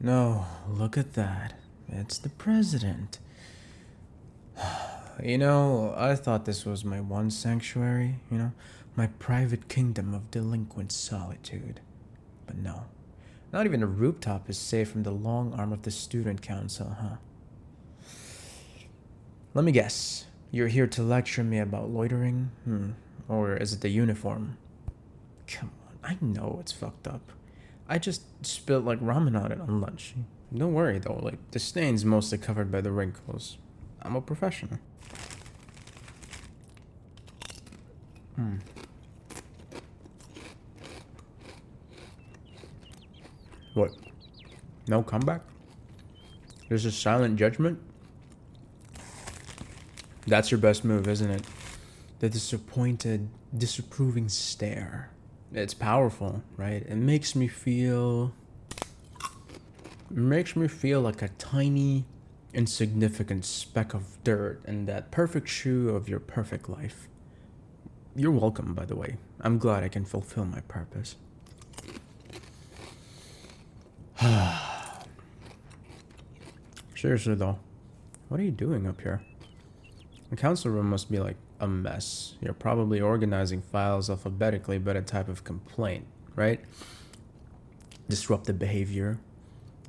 No, look at that. It's the president. I thought this was my one sanctuary, my private kingdom of delinquent solitude. But no, not even a rooftop is safe from the long arm of the student council, huh? Let me guess. You're here to lecture me about loitering? Or is it the uniform? Come on, I know it's fucked up. I just spilled like ramen on it on lunch. Don't worry though, like the stain's mostly covered by the wrinkles. I'm a professional. What? No comeback? There's a silent judgment? That's your best move, isn't it? The disappointed, disapproving stare. It's powerful, right? It makes me feel like a tiny, insignificant speck of dirt in that perfect shoe of your perfect life. You're welcome, by the way. I'm glad I can fulfill my purpose. Seriously though, what are you doing up here? The council room must be like a mess. You're probably organizing files alphabetically by the type of complaint, right? Disruptive behavior,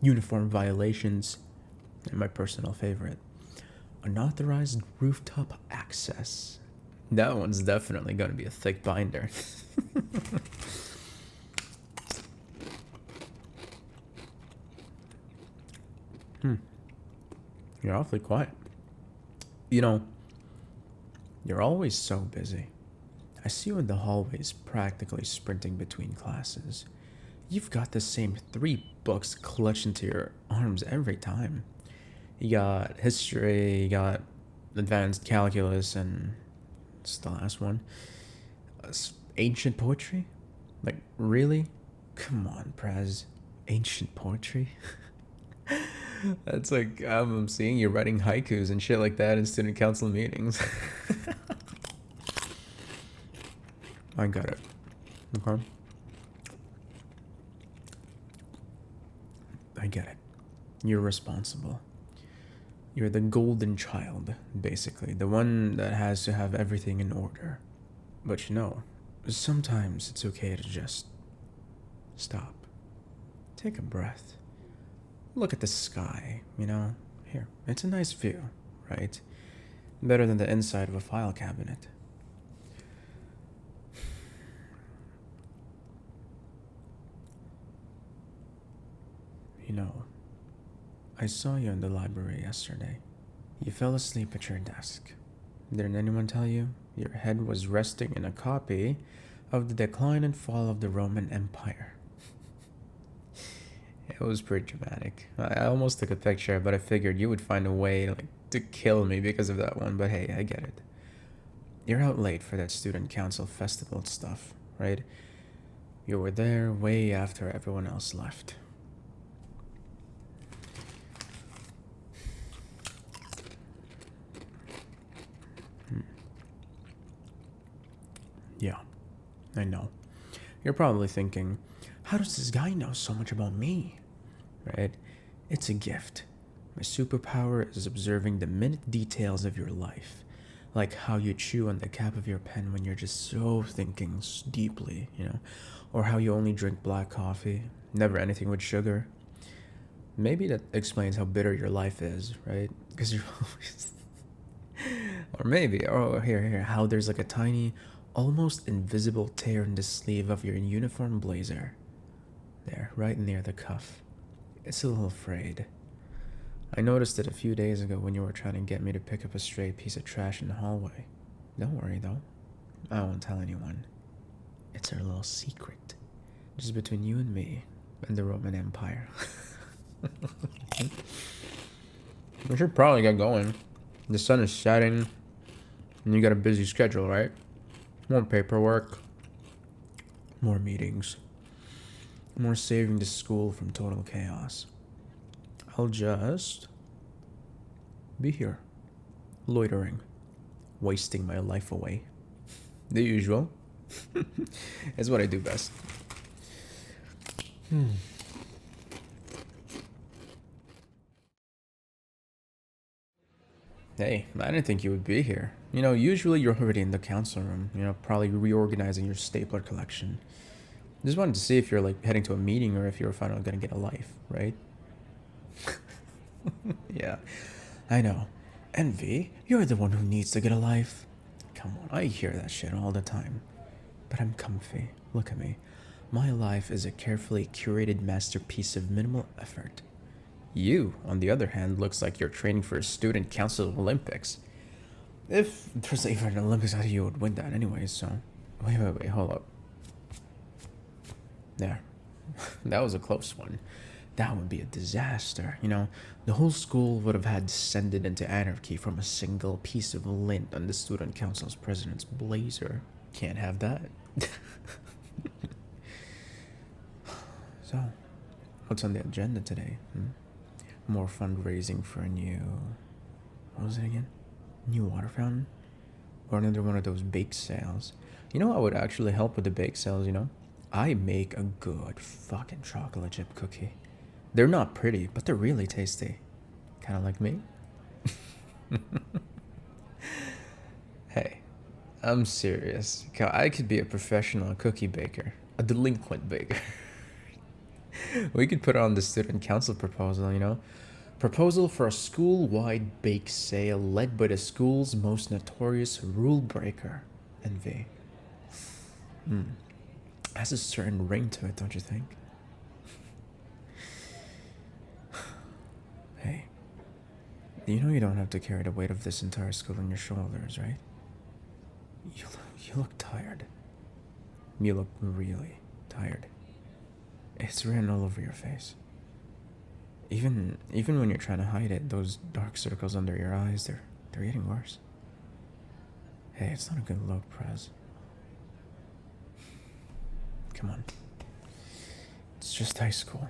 uniform violations, and my personal favorite, unauthorized rooftop access. That one's definitely going to be a thick binder. You're awfully quiet. You know, you're always so busy. I see you in the hallways practically sprinting between classes. You've got the same 3 books clutched into your arms every time. You got history, you got advanced calculus, and it's the last one. Ancient poetry? Like, really? Come on, Prez. Ancient poetry? That's like, I'm seeing you writing haikus and shit like that in student council meetings. I got it. Okay? I get it. You're responsible. You're the golden child, basically. The one that has to have everything in order. But sometimes it's okay to just stop. Take a breath. Look at the sky, Here, it's a nice view, right? Better than the inside of a file cabinet. I saw you in the library yesterday. You fell asleep at your desk. Didn't anyone tell you? Your head was resting in a copy of The Decline and Fall of the Roman Empire. It was pretty dramatic. I almost took a picture, but I figured you would find a way to kill me because of that one, but hey, I get it. You're out late for that student council festival stuff, right? You were there way after everyone else left. Yeah, I know. You're probably thinking, how does this guy know so much about me? Right? It's a gift. My superpower is observing the minute details of your life. Like how you chew on the cap of your pen when you're just so thinking deeply, Or how you only drink black coffee, never anything with sugar. Maybe that explains how bitter your life is, right? Because you're always. Or maybe, here, how there's like a tiny, almost invisible tear in the sleeve of your uniform blazer. There, right near the cuff. It's a little frayed. I noticed it a few days ago when you were trying to get me to pick up a stray piece of trash in the hallway. Don't worry though. I won't tell anyone. It's our little secret. Just between you and me and the Roman Empire. We should probably get going. The sun is setting, and you got a busy schedule, right? More paperwork, more meetings, more saving the school from total chaos. I'll just be here, loitering, wasting my life away. The usual. It's what I do best. Hey, I didn't think you would be here. Usually you're already in the council room, probably reorganizing your stapler collection. Just wanted to see if you're like heading to a meeting or if you're finally gonna get a life, right? Yeah, I know. Envy, you're the one who needs to get a life. Come on, I hear that shit all the time. But I'm comfy. Look at me. My life is a carefully curated masterpiece of minimal effort. You, on the other hand, looks like you're training for a student council Olympics. If there's even an Olympics, I think you would win that anyway, so. Wait, hold up. There. That was a close one. That would be a disaster, The whole school would have had descended into anarchy from a single piece of lint on the student council's president's blazer. Can't have that. So, what's on the agenda today? More fundraising for a new. What was it again? New water fountain? Or another one of those bake sales. What would actually help with the bake sales? I make a good fucking chocolate chip cookie. They're not pretty, but they're really tasty. Kind of like me. Hey, I'm serious. I could be a professional cookie baker. A delinquent baker. We could put on the student council proposal. Proposal for a school-wide bake sale led by the school's most notorious rule breaker, Envy. Has a certain ring to it, don't you think? Hey, you don't have to carry the weight of this entire school on your shoulders, right? You look tired. You look really tired. It's written all over your face. Even when you're trying to hide it, those dark circles under your eyes, they're getting worse. Hey, it's not a good look, Prez. Come on. It's just high school.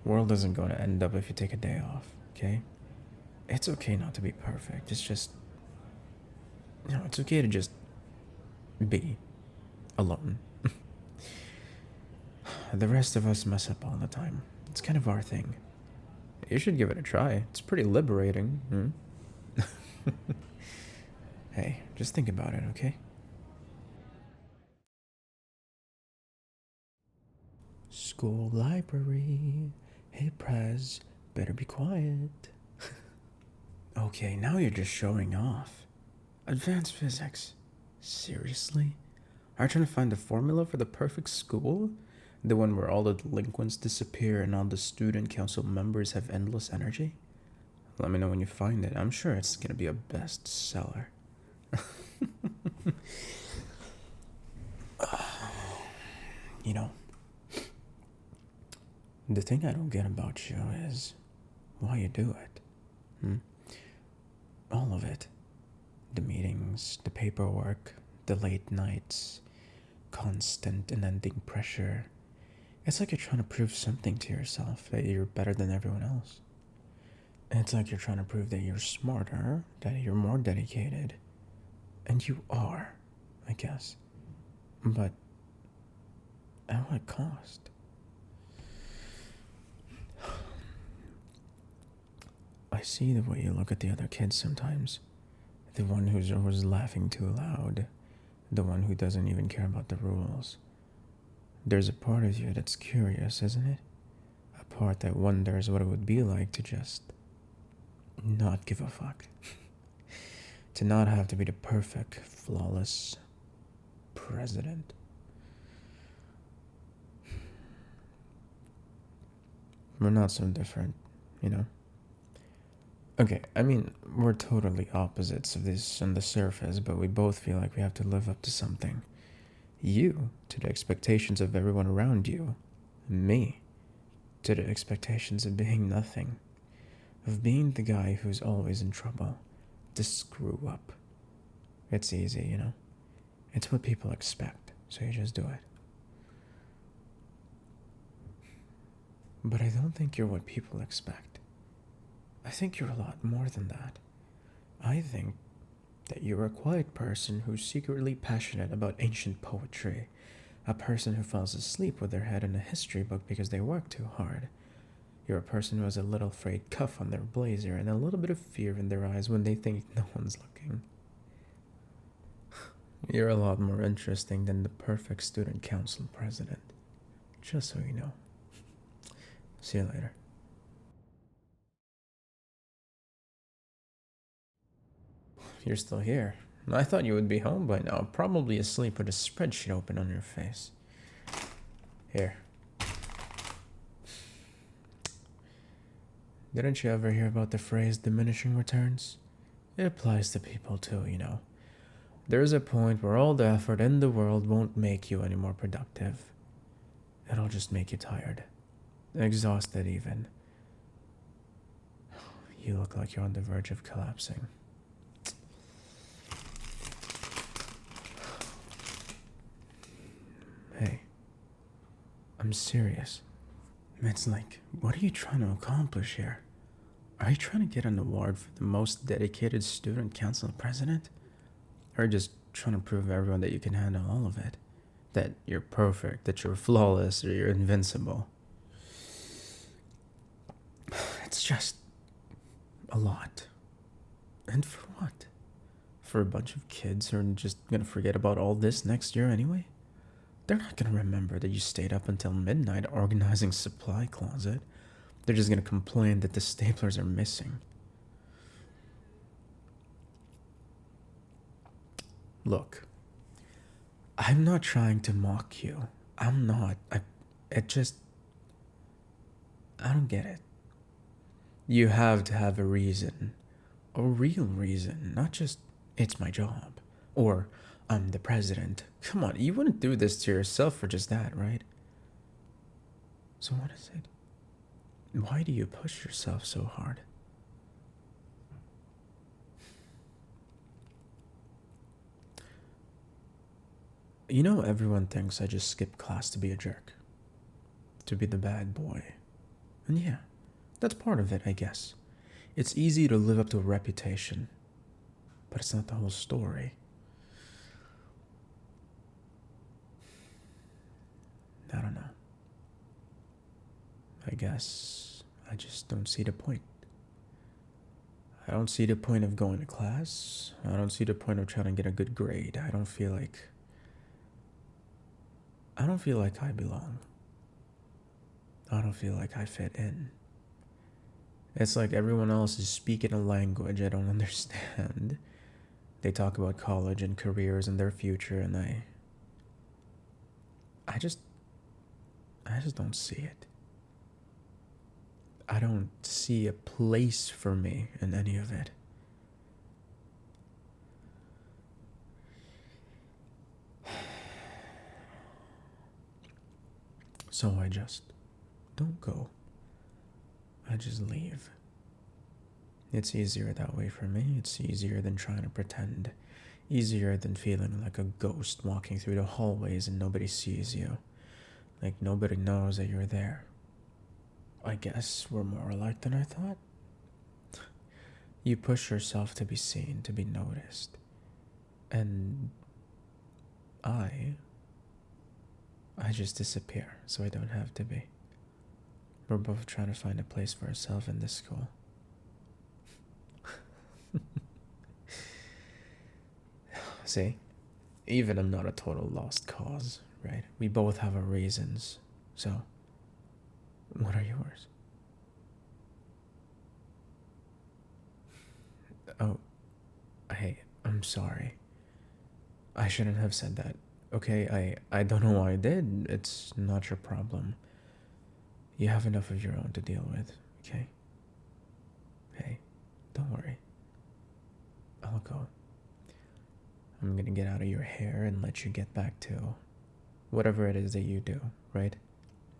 World isn't going to end up if you take a day off, okay? It's okay not to be perfect. It's just, it's okay to just be alone. The rest of us mess up all the time. It's kind of our thing. You should give it a try. It's pretty liberating. Hey, just think about it, okay? School library. Hey, Prez, better be quiet. Okay, now you're just showing off. Advanced physics. Seriously? Are you trying to find the formula for the perfect school? The one where all the delinquents disappear and all the student council members have endless energy? Let me know when you find it. I'm sure it's gonna be a bestseller. You know, the thing I don't get about you is why you do it. All of it. The meetings, the paperwork, the late nights, constant and ending pressure. It's like you're trying to prove something to yourself, that you're better than everyone else. It's like you're trying to prove that you're smarter, that you're more dedicated. And you are, I guess. But at what cost? I see the way you look at the other kids sometimes. The one who's always laughing too loud. The one who doesn't even care about the rules. There's a part of you that's curious, isn't it? A part that wonders what it would be like to just not give a fuck. To not have to be the perfect, flawless president. We're not so different, you know? Okay, I mean, we're totally opposites of this on the surface, but we both feel like we have to live up to something. You, to the expectations of everyone around you. Me, to the expectations of being nothing. Of being the guy who's always in trouble. The screw up. It's easy, you know? It's what people expect, so you just do it. But I don't think you're what people expect. I think you're a lot more than that. I think that you're a quiet person who's secretly passionate about ancient poetry. A person who falls asleep with their head in a history book because they work too hard. You're a person who has a little frayed cuff on their blazer and a little bit of fear in their eyes when they think no one's looking. You're a lot more interesting than the perfect student council president. Just so you know. See you later. You're still here. I thought you would be home by now, probably asleep with a spreadsheet open on your face. Here. Didn't you ever hear about the phrase diminishing returns? It applies to people too, you know. There's a point where all the effort in the world won't make you any more productive. It'll just make you tired. Exhausted even. You look like you're on the verge of collapsing. Hey, I'm serious. It's like, what are you trying to accomplish here? Are you trying to get an award for the most dedicated student council president? Or just trying to prove to everyone that you can handle all of it? That you're perfect, that you're flawless, or you're invincible? It's just a lot. And for what? For a bunch of kids who are just gonna forget about all this next year anyway? They're not gonna remember that you stayed up until midnight organizing supply closet. They're just gonna complain that the staplers are missing. Look, I'm not trying to mock you. I'm not. I don't get it. You have to have a reason. A real reason, not just, it's my job. Or, I'm the president. Come on, you wouldn't do this to yourself for just that, right? So what is it? Why do you push yourself so hard? You know, everyone thinks I just skipped class to be a jerk. To be the bad boy. And yeah, that's part of it, I guess. It's easy to live up to a reputation. But it's not the whole story. I don't know. I guess I just don't see the point. I don't see the point of going to class. I don't see the point of trying to get a good grade. I don't feel like I belong. I don't feel like I fit in. It's like everyone else is speaking a language I don't understand. They talk about college and careers and their future, and I just don't see it. I don't see a place for me in any of it. So I just don't go. I just leave. It's easier that way for me. It's easier than trying to pretend. Easier than feeling like a ghost walking through the hallways and nobody sees you. Like nobody knows that you're there. I guess we're more alike than I thought. You push yourself to be seen, to be noticed. And I just disappear so I don't have to be. We're both trying to find a place for ourselves in this school. See? Even I'm not a total lost cause, right? We both have our reasons. So, what are yours? Oh, hey, I'm sorry. I shouldn't have said that. Okay, I don't know why I did. It's not your problem. You have enough of your own to deal with, okay? Hey, don't worry. I'll go. I'm gonna get out of your hair and let you get back to whatever it is that you do, right?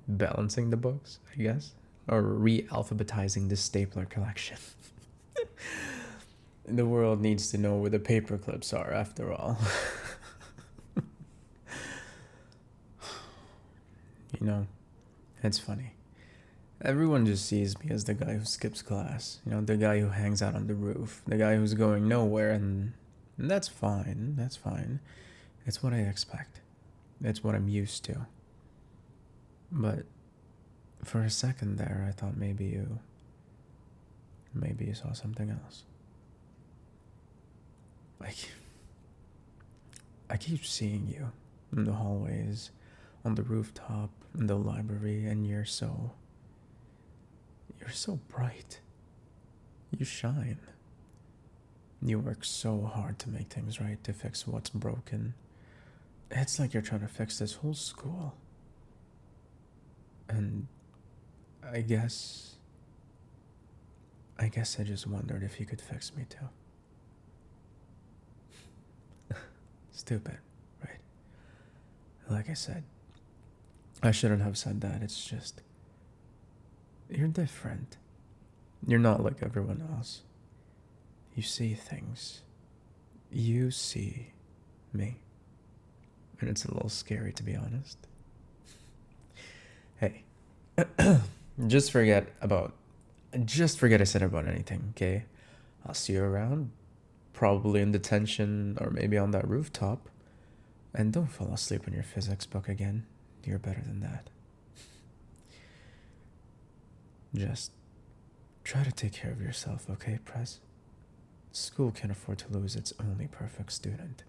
Balancing the books, I guess? Or re-alphabetizing the stapler collection. The world needs to know where the paper clips are, after all. You know, it's funny. Everyone just sees me as the guy who skips class. You know, the guy who hangs out on the roof. The guy who's going nowhere, and that's fine. That's fine. It's what I expect. It's what I'm used to. But For a second there, I thought maybe you saw something else. Like, I keep seeing you in the hallways, on the rooftop, in the library, and you're so bright. You shine. You work so hard to make things right, to fix what's broken. It's like you're trying to fix this whole school. And I guess I guess I just wondered if you could fix me too. Stupid, right? Like I said, I shouldn't have said that. It's just, you're different. You're not like everyone else. You see things. You see me. And it's a little scary, to be honest. Hey, just forget about, just forget I said about anything, okay? I'll see you around, probably in detention or maybe on that rooftop. And don't fall asleep in your physics book again. You're better than that. Just try to take care of yourself, okay, Prez? School can't afford to lose its only perfect student.